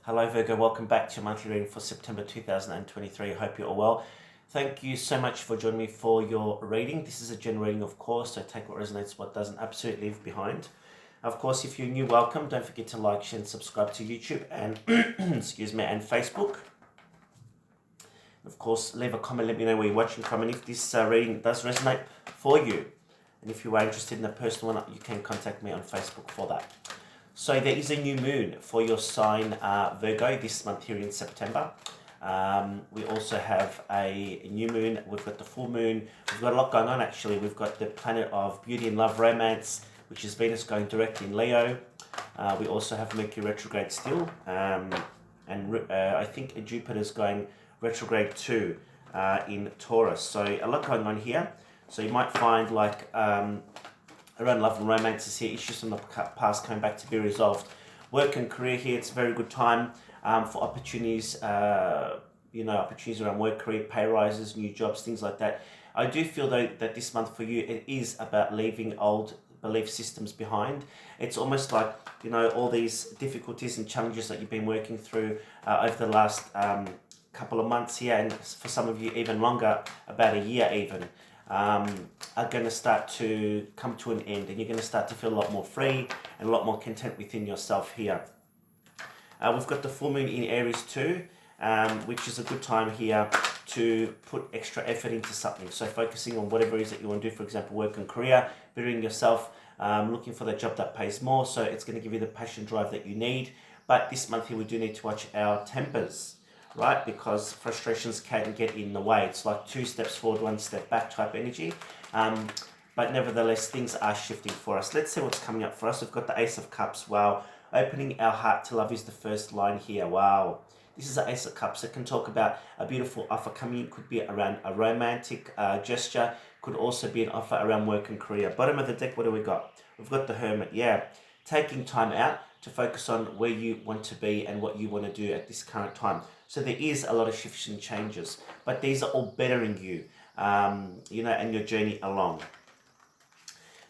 Hello Virgo, welcome back to your monthly reading for September 2023. Hope you're all well. Thank you so much for joining me for your reading. This is a general reading, of course, so take what resonates, what doesn't. Absolutely leave behind. Of course, if you're new, welcome. Don't forget to like, share, and subscribe to YouTube and excuse me, and Facebook. Of course, leave a comment. Let me know where you're watching from, and if this reading does resonate for you, and if you are interested in a personal one, you can contact me on Facebook for that. So there is a new moon for your sign Virgo this month here in September. We also have a new moon. We've got the full moon. We've got a lot going on actually. We've got the planet of beauty and love, romance, which is Venus going direct in Leo. We also have Mercury retrograde still. And I think Jupiter's going retrograde too in Taurus. So a lot going on here. So you might find like around love and romance is here, issues from the past coming back to be resolved. Work and career here, it's a very good time for opportunities, opportunities around work, career, pay rises, new jobs, things like that. I do feel though that this month for you, it is about leaving old belief systems behind. It's almost like, all these difficulties and challenges that you've been working through over the last couple of months here, and for some of you even longer, about a year even. Are going to start to come to an end, and you're going to start to feel a lot more free and a lot more content within yourself here. We've got the full moon in Aries too, which is a good time here to put extra effort into something. So focusing on whatever it is that you want to do, for example, work and career, bettering yourself, looking for the job that pays more. So it's going to give you the passion drive that you need. But this month here, we do need to watch our tempers, right? Because frustrations can get in the way. It's like 2 steps forward, 1 step back type energy. But nevertheless, things are shifting for us. Let's see what's coming up for us. We've got the Ace of Cups. Wow. Opening our heart to love is the first line here. Wow. This is the Ace of Cups. It can talk about a beautiful offer coming in. Could be around a romantic gesture. Could also be an offer around work and career. Bottom of the deck, what do we got? We've got the Hermit. Yeah. Taking time out to focus on where you want to be and what you want to do at this current time. So there is a lot of shifts and changes, but these are all bettering you, and your journey along.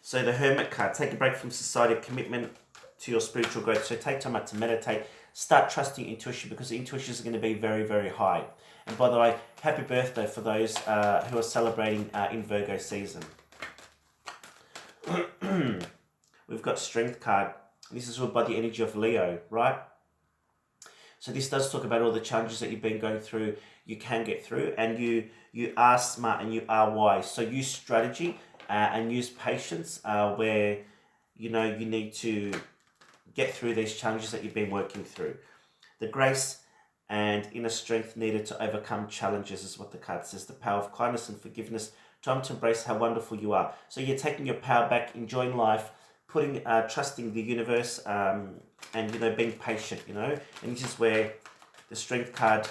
So the Hermit card, take a break from society, commitment to your spiritual growth. So take time out to meditate, start trusting intuition, because the intuition is going to be very, very high. And by the way, happy birthday for those who are celebrating in Virgo season. We've got Strength card. This is ruled by the energy of Leo, right? So this does talk about all the challenges that you've been going through, you can get through, and you are smart and you are wise. So use strategy and use patience where you need to get through these challenges that you've been working through. The grace and inner strength needed to overcome challenges is what the card says. The power of kindness and forgiveness. Time to embrace how wonderful you are. So you're taking your power back, enjoying life, trusting the universe, and being patient. And this is where the Strength card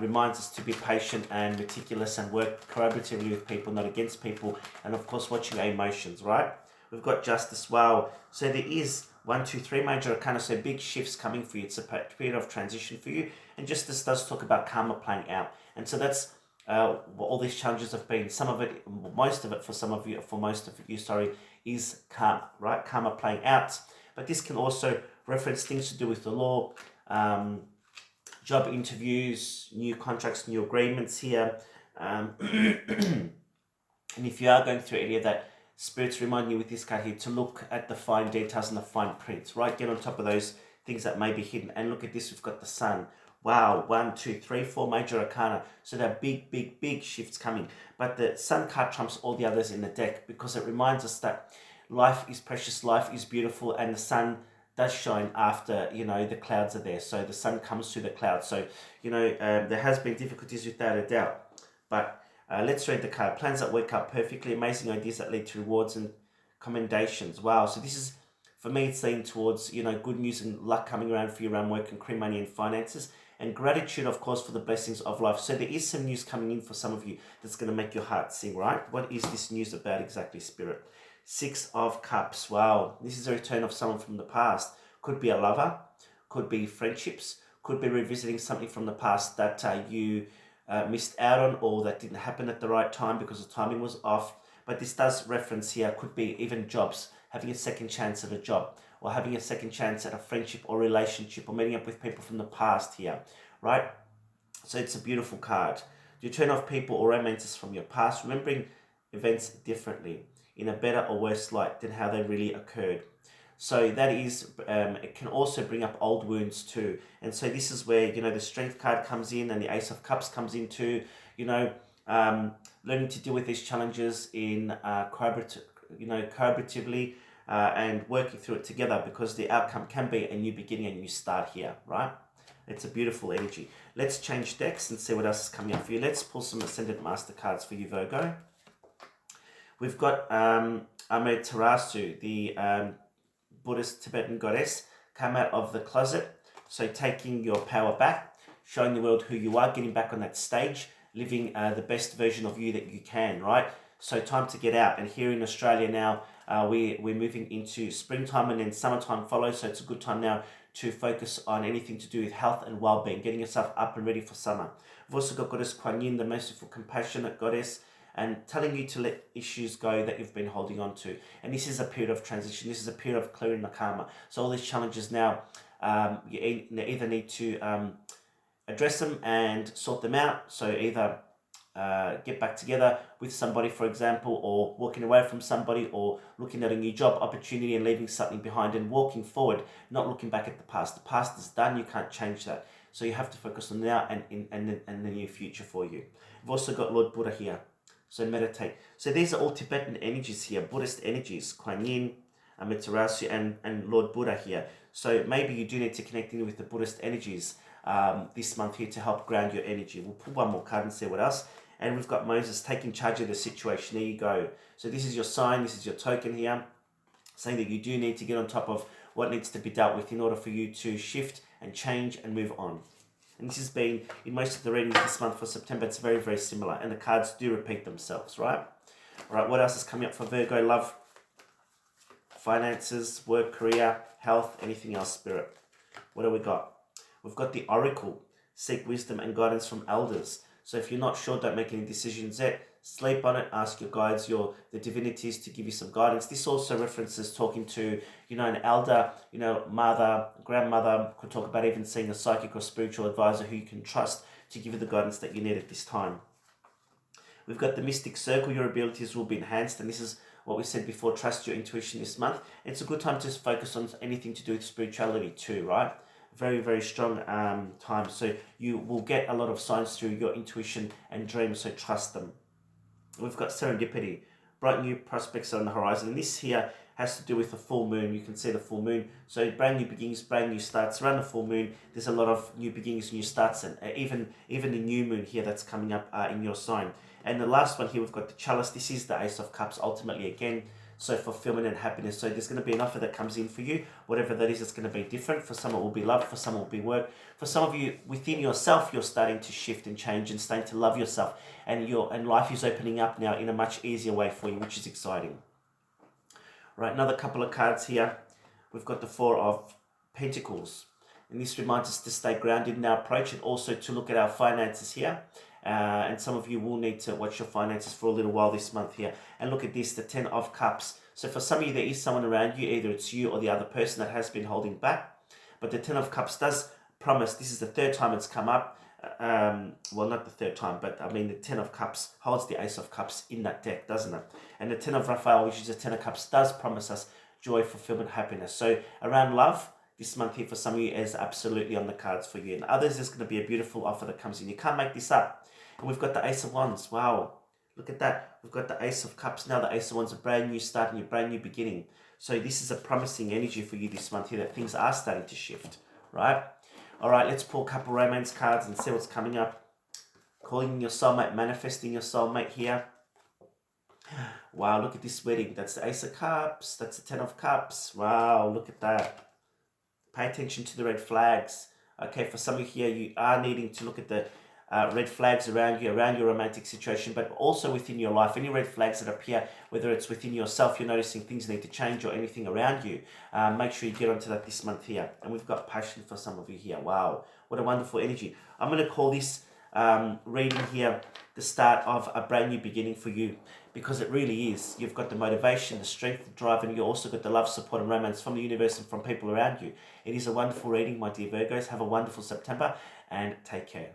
reminds us to be patient and meticulous and work collaboratively with people, not against people, and of course watching our emotions, right? We've got Justice. Wow. So there is 1, 2, 3 major arcana, so big shifts coming for you. It's a period of transition for you, and Justice does talk about karma playing out, and so that's what all these challenges have been. Some of it, most of it for most of you, is karma, right? Karma playing out. But this can also reference things to do with the law, job interviews, new contracts, new agreements here. And if you are going through any of that, Spirits remind you with this card here to look at the fine details and the fine prints, right? Get on top of those things that may be hidden. And look at this, we've got the Sun. Wow, 1, 2, 3, 4 major arcana. So there are big, big, big shifts coming. But the Sun card trumps all the others in the deck, because it reminds us that life is precious, life is beautiful, and the sun does shine after, the clouds are there. So the sun comes through the clouds. So, there has been difficulties without a doubt. But let's read the card. Plans that work out perfectly, amazing ideas that lead to rewards and commendations. Wow, so this is, for me, it's leaning towards, good news and luck coming around for you around work and career, money and finances. And gratitude, of course, for the blessings of life. So there is some news coming in for some of you that's going to make your heart sing, right? What is this news about exactly, Spirit? 6 of Cups. Wow, this is a return of someone from the past. Could be a lover, could be friendships, could be revisiting something from the past that you missed out on, or that didn't happen at the right time because the timing was off. But this does reference here, could be even jobs, having a second chance at a job, or having a second chance at a friendship or relationship, or meeting up with people from the past here, right? So it's a beautiful card. You turn off people or romances from your past, remembering events differently, in a better or worse light than how they really occurred. So that is, it can also bring up old wounds too. And so this is where, the Strength card comes in, and the Ace of Cups comes in too. Learning to deal with these challenges in collaboratively, and working through it together, because the outcome can be a new beginning, a new start here, right? It's a beautiful energy. Let's change decks and see what else is coming up for you. Let's pull some Ascendant Master cards for you, Virgo. We've got Amaterasu, the Buddhist Tibetan goddess, come out of the closet. So taking your power back, showing the world who you are, getting back on that stage, living the best version of you that you can, right? So time to get out. And here in Australia now, we're moving into springtime, and then summertime follows. So it's a good time now to focus on anything to do with health and well-being, getting yourself up and ready for summer. We've also got Goddess Kuan Yin, the merciful, compassionate goddess, and telling you to let issues go that you've been holding on to. And this is a period of transition. This is a period of clearing the karma. So all these challenges now, you either need to address them and sort them out. So either get back together with somebody, for example, or walking away from somebody, or looking at a new job opportunity and leaving something behind and walking forward, not looking back at the past. The past is done. You can't change that. So you have to focus on now and the near future for you. We've also got Lord Buddha here. So meditate. So these are all Tibetan energies here, Buddhist energies, Kuan Yin, Amaterasu, and Lord Buddha here. So maybe you do need to connect in with the Buddhist energies this month here to help ground your energy. We'll pull one more card and see what else. And we've got Moses taking charge of the situation. There you go. So this is your sign, this is your token here, saying that you do need to get on top of what needs to be dealt with in order for you to shift and change and move on. And this has been, in most of the readings this month for September, it's very, very similar. And the cards do repeat themselves, right? All right, what else is coming up for Virgo? Love, finances, work, career, health, anything else, spirit. What do we got? We've got the Oracle. Seek wisdom and guidance from elders. So if you're not sure, don't make any decisions yet. Sleep on it. Ask your guides, the divinities, to give you some guidance. This also references talking to, an elder, mother, grandmother. Could talk about even seeing a psychic or spiritual advisor who you can trust to give you the guidance that you need at this time. We've got the Mystic Circle. Your abilities will be enhanced, and this is what we said before. Trust your intuition this month. It's a good time to focus on anything to do with spirituality too, right? Very, very strong time. So you will get a lot of signs through your intuition and dreams, so trust them. We've got serendipity. Bright new prospects are on the horizon. And this here has to do with the full moon. You can see the full moon. So brand new beginnings, brand new starts. Around the full moon, there's a lot of new beginnings, new starts, and even the new moon here that's coming up in your sign. And the last one here, we've got the chalice. This is the Ace of Cups, ultimately again. So fulfillment and happiness. So there's going to be an offer that comes in for you. Whatever that is, it's going to be different. For some it will be love. For some it will be work. For some of you, within yourself, you're starting to shift and change and starting to love yourself. And life is opening up now in a much easier way for you, which is exciting. Right, another couple of cards here. We've got the Four of Pentacles. And this reminds us to stay grounded in our approach, and also to look at our finances here. And some of you will need to watch your finances for a little while this month here. And look at this, the Ten of Cups. So for some of you, there is someone around you, either it's you or the other person that has been holding back. But the Ten of Cups does promise, this is the third time it's come up. Well, not the third time, but I mean the Ten of Cups holds the Ace of Cups in that deck, doesn't it? And the Ten of Raphael, which is the Ten of Cups, does promise us joy, fulfillment, happiness. So around love, this month here for some of you is absolutely on the cards for you. And others, there's going to be a beautiful offer that comes in. You can't make this up. And we've got the Ace of Wands. Wow. Look at that. We've got the Ace of Cups. Now the Ace of Wands, a brand new start and a brand new beginning. So this is a promising energy for you this month here, that things are starting to shift, right? All right, let's pull a couple romance cards and see what's coming up. Calling in your soulmate, manifesting your soulmate here. Wow, look at this wedding. That's the Ace of Cups. That's the Ten of Cups. Wow, look at that. Pay attention to the red flags. Okay, for some of you here, you are needing to look at the red flags around you, around your romantic situation, but also within your life. Any red flags that appear, whether it's within yourself, you're noticing things need to change, or anything around you, make sure you get onto that this month here. And we've got passion for some of you here. Wow, what a wonderful energy. I'm going to call this reading here the start of a brand new beginning for you, because it really is. You've got the motivation, the strength, the drive, and you also got the love, support, and romance from the universe and from people around you. It is a wonderful reading, my dear Virgos. Have a wonderful September and take care.